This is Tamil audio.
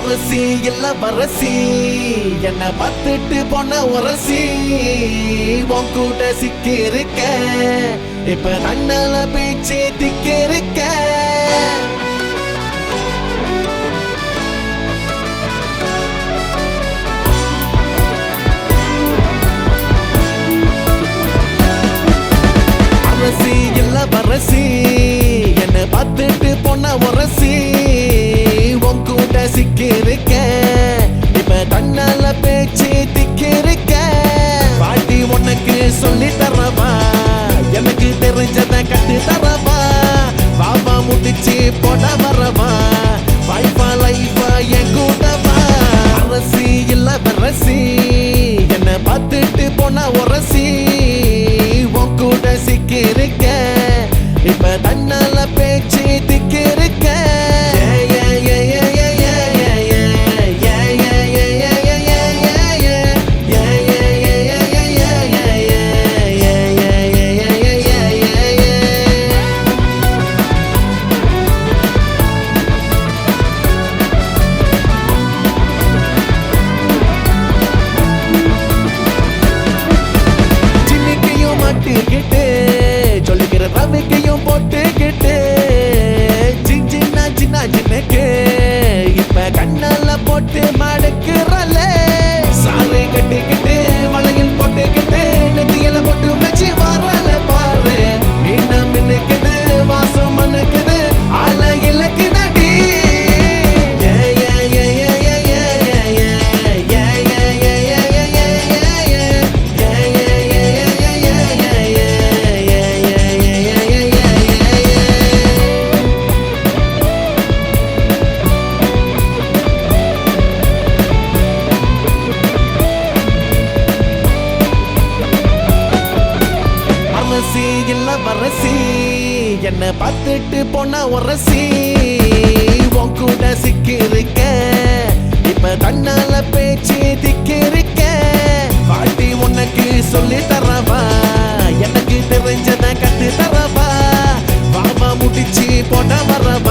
அரசி இல்ல வரசி என்ன பார்த்துட்டு போன உரசி உன் கூட சிக்கிருக்க இப்ப தன்னால பேச்சு திக்கிருக்க அரசி இல்ல வரசி என்ன பார்த்துட்டு போன உரசி உன் கூட சிக்கிருக்க இப்ப தன்னால பேச்சு திக்கிருக்க பாட்டி உனக்கு சொல்லி தரவா எனக்கு தெரிஞ்சத கட்டு தரவா பாபா முடிச்சு போட வரவா வாய்ப்பா லைஃபா என் கூடவா அரசி இல்ல வரசி என்ன பார்த்துட்டு போன உரசி உன் கூட சிக்கிருக்க இப்ப தன்னால பேச்சு திக்கிருக்க சொல்லுகிற ரவிக்கையும் போட்டுக்கிட்டு சின்ன சின்ன சின்னக்கு இப்ப கண்ணால போட்டு மடக்குறல சாலை கட்டிக்கிட்டு மலையில் போட்டுக்கிட்டு நெத்தியில போட்டு வச்சு வரல பாரு இன்னும் மின்னுக்குது வாசம் மண்ணுக்குது ஆல இலக்கு நடி அரசி இல்ல வரசி என்ன பார்த்துட்டு போன உரசி உன் கூட சிக்கிருக்க இப்ப தன்னால பேச்சு திக்கிருக்க பாட்டி உனக்கு சொல்லி தரவா எனக்கு தெரிஞ்சத கட்டு தரவா பாபா முடிச்சு போட வரவா